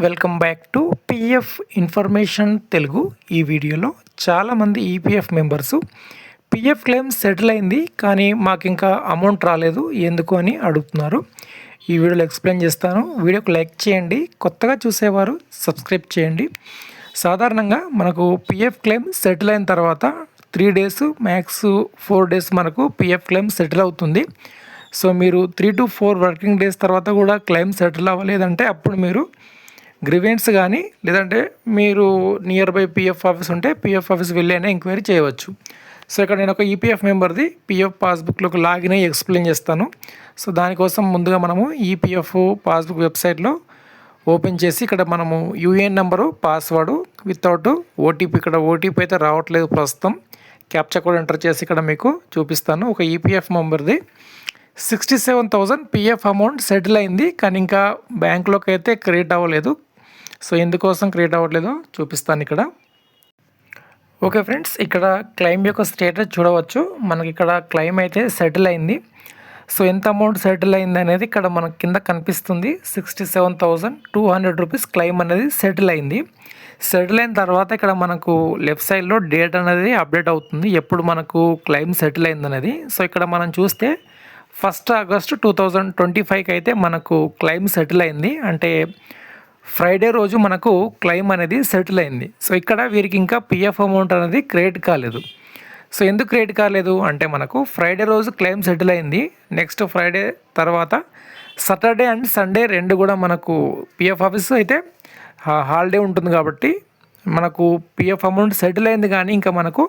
Welcome back to PF information Telugu. ఈ వీడియోలో చాలామంది EPF members PF claim settle అయింది కానీ మాకు ఇంకా అమౌంట్ రాలేదు ఎందుకు అని అడుగుతున్నారు. ఈ వీడియోలో ఎక్స్ప్లెయిన్ చేస్తాను. వీడియోకి లైక్ చేయండి, కొత్తగా చూసేవారు సబ్స్క్రైబ్ చేయండి. సాధారణంగా మనకు పిఎఫ్ క్లెయిమ్ సెటిల్ అయిన తర్వాత 3 days మ్యాక్స్ 4 days మనకు పిఎఫ్ క్లెయిమ్ సెటిల్ అవుతుంది. సో మీరు 3 to 4 వర్కింగ్ డేస్ తర్వాత కూడా క్లెయిమ్ సెటిల్ అవ్వలేదంటే అప్పుడు మీరు గ్రీవెన్స్ కానీ లేదంటే మీరు నియర్ బై పిఎఫ్ ఆఫీస్ ఉంటే పిఎఫ్ ఆఫీస్ వెళ్ళి అయినా ఎంక్వైరీ చేయవచ్చు. సో ఇక్కడ నేను ఒక ఈపీఎఫ్ మెంబర్ది పిఎఫ్ పాస్బుక్లోకి లాగిన్ అయ్యి ఎక్స్ప్లెయిన్ చేస్తాను. సో దానికోసం ముందుగా మనము ఈపీఎఫ్ పాస్బుక్ వెబ్సైట్లో ఓపెన్ చేసి ఇక్కడ మనము UAN number, password without OTP, ఇక్కడ ఓటీపీ అయితే రావట్లేదు ప్రస్తుతం, క్యాప్చా కోడ్ ఎంటర్ చేసి ఇక్కడ మీకు చూపిస్తాను. ఒక ఈపీఎఫ్ మెంబర్ది 67,000 పిఎఫ్ అమౌంట్ సెటిల్ అయింది కానీ ఇంకా బ్యాంక్లోకి అయితే క్రియేట్ అవ్వలేదు. సో ఎందుకోసం క్రియేట్ అవ్వట్లేదో చూపిస్తాను ఇక్కడ. ఓకే ఫ్రెండ్స్, ఇక్కడ క్లెయిమ్ యొక్క స్టేటస్ చూడవచ్చు. మనకి ఇక్కడ క్లెయిమ్ అయితే సెటిల్ అయింది. సో ఎంత అమౌంట్ సెటిల్ అయింది అనేది ఇక్కడ మనకి కింద కనిపిస్తుంది. 67,200 రూపీస్ క్లెయిమ్ అనేది సెటిల్ అయింది. సెటిల్ అయిన తర్వాత ఇక్కడ మనకు లెఫ్ట్ సైడ్లో డేట్ అనేది అప్డేట్ అవుతుంది, ఎప్పుడు మనకు క్లెయిమ్ సెటిల్ అయింది అనేది. సో ఇక్కడ మనం చూస్తే 1st August 2025కి అయితే మనకు క్లెయిమ్ సెటిల్ అయింది, అంటే ఫ్రైడే రోజు మనకు క్లెయిమ్ అనేది సెటిల్ అయింది. సో ఇక్కడ వీరికి ఇంకా పిఎఫ్ అమౌంట్ అనేది క్రియేట్ కాలేదు. సో ఎందుకు క్రియేట్ కాలేదు అంటే మనకు ఫ్రైడే రోజు క్లెయిమ్ సెటిల్ అయింది, నెక్స్ట్ ఫ్రైడే తర్వాత సాటర్డే అండ్ సండే రెండు కూడా మనకు పిఎఫ్ ఆఫీస్ అయితే హాలిడే ఉంటుంది కాబట్టి మనకు పిఎఫ్ అమౌంట్ సెటిల్ అయింది కానీ ఇంకా మనకు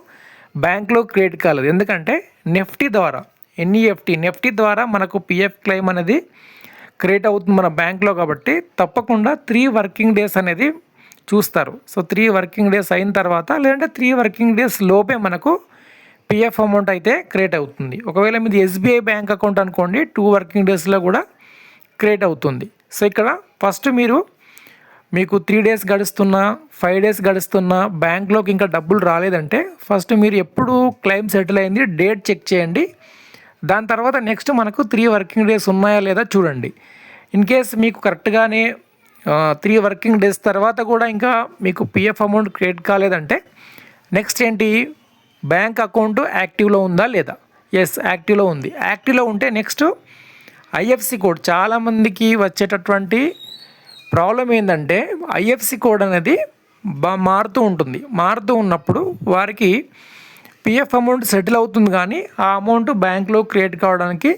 బ్యాంక్లో క్రియేట్ కాలేదు. ఎందుకంటే నెఫ్టీ ద్వారా మనకు పిఎఫ్ క్లెయిమ్ అనేది క్రియేట్ అవుతుంది మన బ్యాంక్లో కాబట్టి తప్పకుండా 3 వర్కింగ్ డేస్ అనేది చూస్తారు. సో 3 వర్కింగ్ డేస్ అయిన తర్వాత లేదంటే 3 వర్కింగ్ డేస్ లోపే మనకు పిఎఫ్ అమౌంట్ అయితే క్రియేట్ అవుతుంది. ఒకవేళ మీది ఎస్బీఐ బ్యాంక్ అకౌంట్ అనుకోండి 2 వర్కింగ్ డేస్లో కూడా క్రియేట్ అవుతుంది. సో ఇక్కడ ఫస్ట్ మీకు 3 days గడుస్తున్నా 5 days గడుస్తున్నా బ్యాంక్లోకి ఇంకా డబ్బులు రాలేదంటే ఫస్ట్ మీరు ఎప్పుడు క్లెయిమ్ సెటిల్ అయింది డేట్ చెక్ చేయండి. దాని తర్వాత నెక్స్ట్ మనకు 3 వర్కింగ్ డేస్ ఉన్నాయా లేదా చూడండి. ఇన్ కేస్ మీకు కరెక్ట్గానే 3 వర్కింగ్ డేస్ తర్వాత కూడా ఇంకా మీకు పిఎఫ్ అమౌంట్ క్రియేట్ కాలేదంటే నెక్స్ట్ ఏంటి, బ్యాంక్ అకౌంట్ యాక్టివ్లో ఉందా లేదా? ఎస్, యాక్టివ్లో ఉంది. యాక్టివ్లో ఉంటే నెక్స్ట్ ఐఎఫ్సి కోడ్, చాలామందికి వచ్చేటటువంటి ప్రాబ్లం ఏంటంటే ఐఎఫ్సి కోడ్ అనేది మారుతూ ఉంటుంది. మారుతూ ఉన్నప్పుడు వారికి పిఎఫ్ అమౌంట్ సెటిల్ అవుతుంది కానీ ఆ అమౌంట్ బ్యాంక్లో క్రియేట్ కావడానికి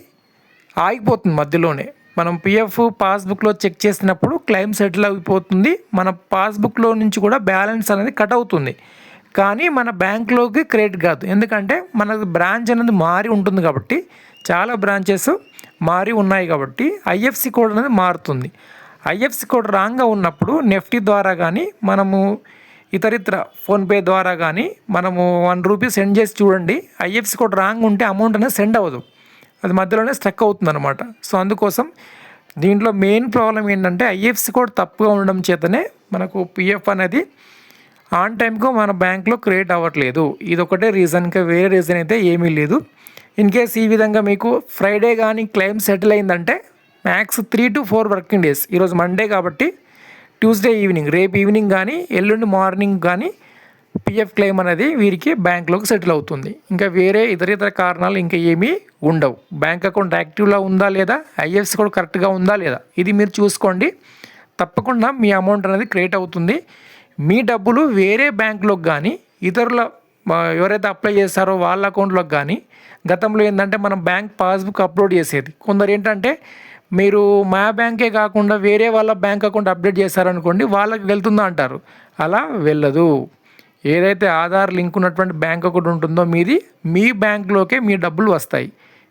ఆగిపోతుంది మధ్యలోనే. మనం పిఎఫ్ పాస్బుక్లో చెక్ చేసినప్పుడు క్లెయిమ్ సెటిల్ అయిపోతుంది, మన పాస్బుక్లో నుంచి కూడా బ్యాలెన్స్ అనేది కట్ అవుతుంది కానీ మన బ్యాంక్లోకి క్రియేట్ కాదు. ఎందుకంటే మనకు బ్రాంచ్ అనేది మారి ఉంటుంది కాబట్టి, చాలా బ్రాంచెస్ మారి ఉన్నాయి కాబట్టి ఐఎఫ్సి కోడ్ అనేది మారుతుంది. ఐఎఫ్సి కోడ్ రాంగ్గా ఉన్నప్పుడు నెఫ్టీ ద్వారా కానీ మనము ఇతరితర ఫోన్పే ద్వారా కానీ మనము 1 రూపీ సెండ్ చేసి చూడండి, ఐఎఫ్సి కోడ్ రాంగ్ ఉంటే అమౌంట్ అనేది సెండ్ అవ్వదు, అది మధ్యలోనే స్ట్రక్ అవుతుంది అనమాట. సో అందుకోసం దీంట్లో మెయిన్ ప్రాబ్లం ఏంటంటే ఐఎఫ్సి కోడ్ తప్పుగా ఉండడం చేతనే మనకు పిఎఫ్ అనేది ఆన్ టైంకు మన బ్యాంక్లో క్రియేట్ అవ్వట్లేదు. ఇది ఒకటే రీజన్, ఇంకా వేరే రీజన్ అయితే ఏమీ లేదు. ఇన్ కేస్ ఈ విధంగా మీకు ఫ్రైడే కానీ క్లెయిమ్ సెటిల్ అయిందంటే మ్యాక్స్ 3 to 4 వర్కింగ్ డేస్, ఈరోజు మండే కాబట్టి ట్యూస్డే ఈవినింగ్, రేపు ఈవినింగ్ కానీ ఎల్లుండి మార్నింగ్ కానీ పిఎఫ్ క్లెయిమ్ అనేది వీరికి బ్యాంక్లోకి సెటిల్ అవుతుంది. ఇంకా వేరే ఇతర కారణాలు ఇంకా ఏమీ ఉండవు. బ్యాంక్ అకౌంట్ యాక్టివ్లో ఉందా లేదా, ఐఎఫ్సి కూడా కరెక్ట్గా ఉందా లేదా, ఇది మీరు చూసుకోండి. తప్పకుండా మీ అమౌంట్ అనేది క్రియేట్ అవుతుంది. మీ డబ్బులు వేరే బ్యాంకులోకి కానీ ఇతరుల ఎవరైతే అప్లై చేస్తారో వాళ్ళ అకౌంట్లోకి కానీ, గతంలో ఏంటంటే మనం బ్యాంక్ పాస్బుక్ అప్లోడ్ చేసేది, కొందరు ఏంటంటే మీరు మా బ్యాంకే కాకుండా వేరే వాళ్ళ బ్యాంక్ అకౌంట్ అప్డేట్ చేశారనుకోండి వాళ్ళకి వెళ్తుందా అంటారు, అలా వెళ్ళదు. ఏదైతే ఆధార్ లింక్ ఉన్నటువంటి బ్యాంక్ అకౌంట్ ఉంటుందో మీది, మీ బ్యాంక్లోకే మీ డబ్బులు వస్తాయి,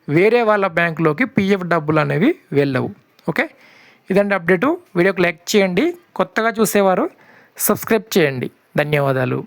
వేరే వాళ్ళ బ్యాంకులోకి పిఎఫ్ డబ్బులు అనేవి వెళ్ళవు. ఓకే, ఇదండి అప్డేటు. వీడియోకి లైక్ చేయండి, కొత్తగా చూసేవారు సబ్స్క్రైబ్ చేయండి. ధన్యవాదాలు.